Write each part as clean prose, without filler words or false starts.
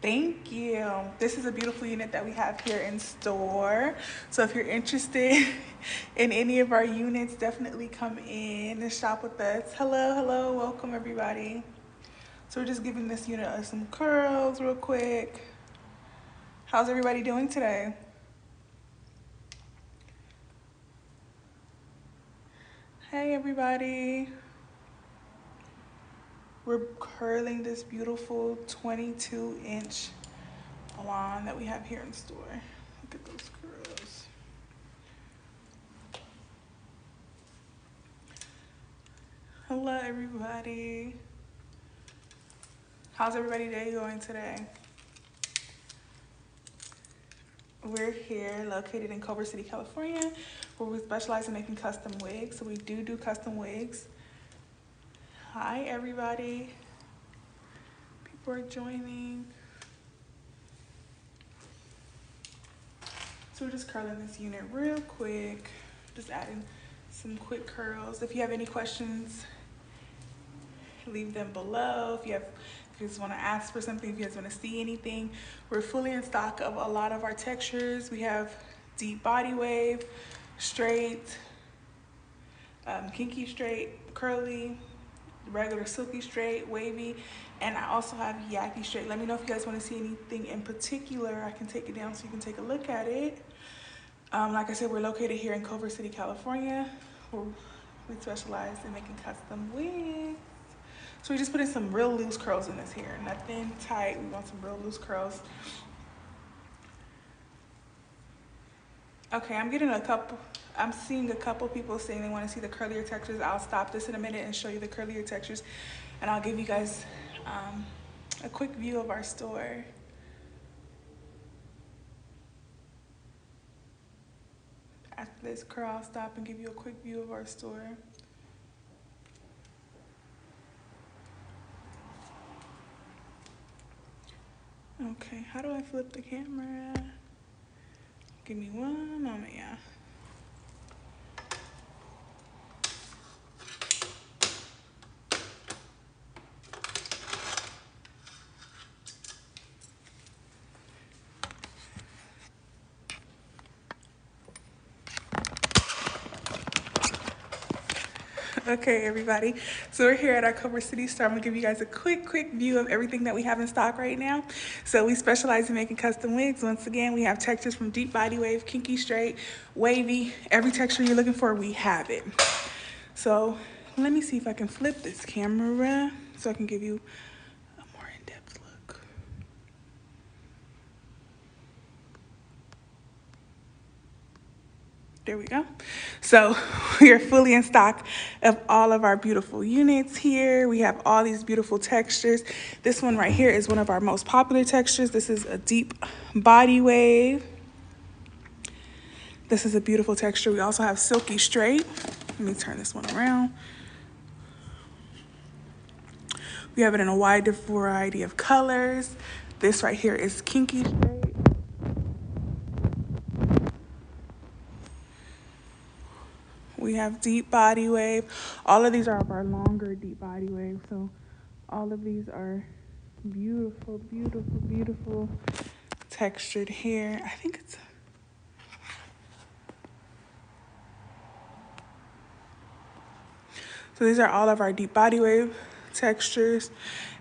Thank you. This is a beautiful unit that we have here in store. So if you're interested in any of our units, definitely come in and shop with us. Hello, welcome everybody. So we're just giving this unit some curls real quick. How's everybody doing today? Hey everybody. We're curling this beautiful 22-inch blonde that we have here in store. Look at those curls. Hello everybody. How's everybody's day going today? We're here located in Culver City, California, where we specialize in making custom wigs. So we do custom wigs. Hi everybody. People are joining. So we're just curling this unit real quick. Just adding some quick curls. If you have any questions, leave them below. If you just want to ask for something, if you guys want to see anything, we're fully in stock of a lot of our textures. We have deep body wave, straight, kinky straight, curly, regular silky straight, wavy, and I also have yaki straight. Let me know if you guys want to see anything in particular. I can take it down so you can take a look at it. Like I said, we're located here in Culver City, California, where we specialize in making custom wigs. So we just put in some real loose curls in this hair, nothing tight. We want some real loose curls. Okay, I'm seeing a couple people saying they want to see the curlier textures. I'll stop this in a minute and show you the curlier textures, and I'll give you guys a quick view of our store. After this curl, I'll stop and give you a quick view of our store. Okay, how do I flip the camera? Give me one moment, yeah. Okay, everybody. So we're here at our Culver City store. I'm gonna give you guys a quick view of everything that we have in stock right now. So we specialize in making custom wigs. Once again, we have textures from deep body wave, kinky straight, wavy. Every texture you're looking for, we have it. So let me see if I can flip this camera so I can give you a more in-depth look. There we go. So we are fully in stock of all of our beautiful units here. We have all these beautiful textures. This one right here is one of our most popular textures. This is a deep body wave. This is a beautiful texture. We also have silky straight. Let me turn this one around. We have it in a wide variety of colors. This right here is kinky straight. We have deep body wave. All of these are of our longer deep body wave. So all of these are beautiful, beautiful, beautiful textured hair. I think it's... So these are all of our deep body wave textures.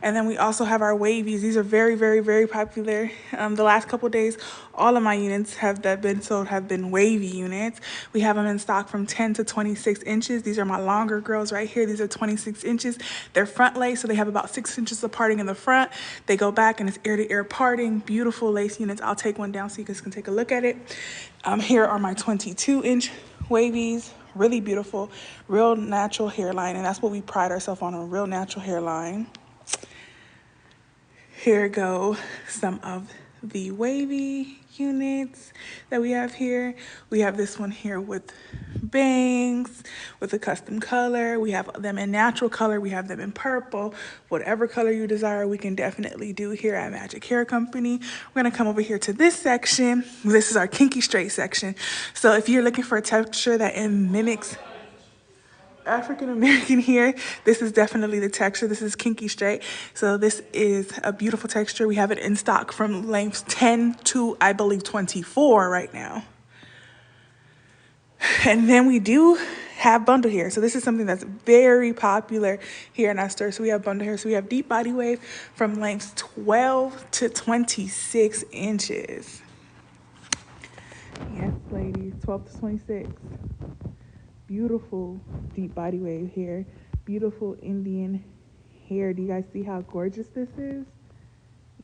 And then we also have our wavies. These are very, very, very popular. The last couple days, all of my units that have been sold have been wavy units. We have them in stock from 10 to 26 inches. These are my longer girls right here. These are 26 inches. They're front lace, so they have about 6 inches of parting in the front. They go back and it's ear to ear parting. Beautiful lace units. I'll take one down so you guys can take a look at it. Here are my 22-inch wavies. Really beautiful, real natural hairline, and that's what we pride ourselves on, a real natural hairline. Here go some of the wavy units that we have here. We have this one here with bangs, with a custom color. We have them in natural color. We have them in purple. Whatever color you desire, we can definitely do here at Magic Hair Company. We're gonna come over here to this section. This is our kinky straight section. So if you're looking for a texture that mimics... African American here. This is definitely the texture. This is kinky straight. So this is a beautiful texture. We have it in stock from lengths 10 to, I believe, 24 right now. And then we do have bundle hair. So this is something that's very popular here in our store. So we have bundle hair. So we have deep body wave from lengths 12 to 26 inches. Yes, ladies, 12 to 26. Beautiful deep body wave hair. Beautiful Indian hair. Do you guys see how gorgeous this is?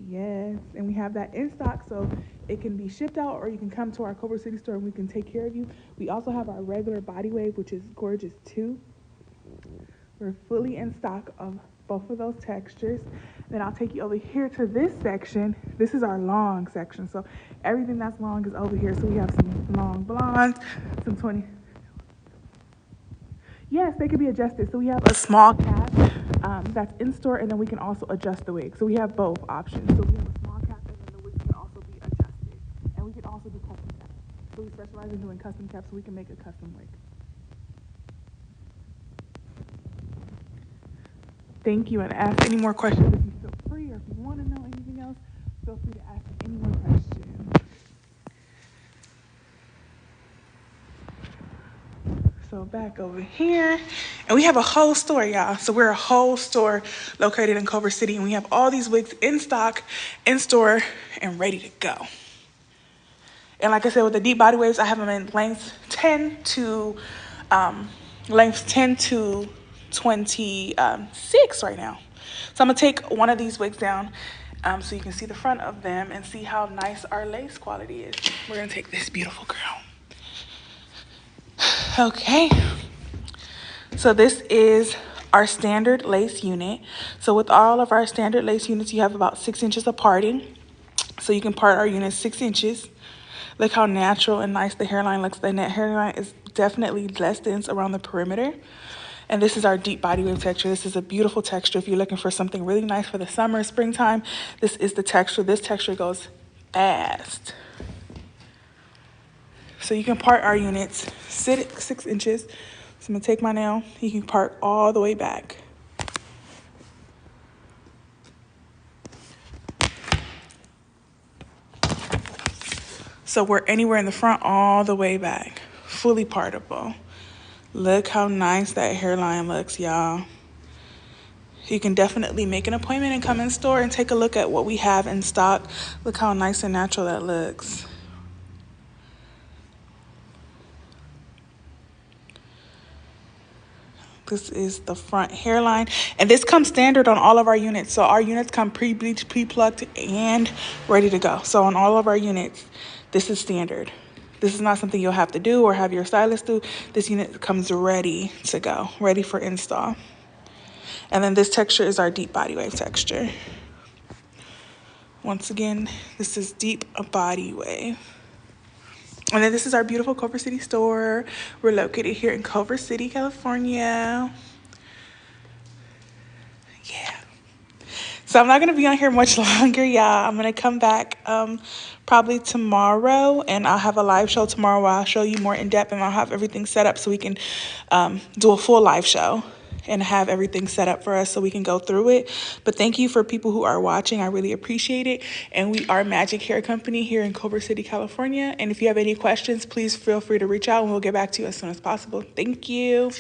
Yes, and we have that in stock, so it can be shipped out, or you can come to our Culver City store and we can take care of you. We also have our regular body wave, which is gorgeous too. We're fully in stock of both of those textures. Then I'll take you over here to this section. This is our long section, so everything that's long is over here. So we have some long blondes, some 20. Yes, they can be adjusted. So we have a small cap that's in store, and then we can also adjust the wig. So we have both options. So we have a small cap, and then the wig can also be adjusted. And we can also do custom caps. So we specialize in doing custom caps, so we can make a custom wig. Thank you, and ask any more questions if you feel free, or if you want to know anything else, feel free to ask any more questions. So back over here, and we have a whole store, y'all. So we're a whole store located in Culver City, and we have all these wigs in stock, in store, and ready to go. And like I said, with the deep body waves, I have them in lengths 10 to 26 right now. So I'm gonna take one of these wigs down so you can see the front of them and see how nice our lace quality is. We're gonna take this beautiful girl. Okay, so this is our standard lace unit. So with all of our standard lace units, you have about 6 inches of parting. So you can part our units 6 inches. Look how natural and nice the hairline looks. The net hairline is definitely less dense around the perimeter. And this is our deep body wave texture. This is a beautiful texture. If you're looking for something really nice for the summer, springtime, this is the texture. This texture goes fast. So you can part our units 6 inches. So I'm gonna take my nail. You can part all the way back. So we're anywhere in the front all the way back, fully partable. Look how nice that hairline looks, y'all. You can definitely make an appointment and come in store and take a look at what we have in stock. Look how nice and natural that looks. This is the front hairline, and this comes standard on all of our units. So our units come pre-bleached, pre-plucked, and ready to go. So on all of our units, this is standard. This is not something you'll have to do or have your stylist do. This unit comes ready to go, ready for install. And then this texture is our deep body wave texture. Once again, this is deep body wave. And then this is our beautiful Culver City store. We're located here in Culver City, California. Yeah. So I'm not going to be on here much longer, y'all. I'm going to come back probably tomorrow, and I'll have a live show tomorrow where I'll show you more in depth, and I'll have everything set up so we can do a full live show and have everything set up for us so we can go through it. But thank you for people who are watching. I really appreciate it. And we are Magic Hair Company here in Culver City, California. And if you have any questions, please feel free to reach out and we'll get back to you as soon as possible. Thank you.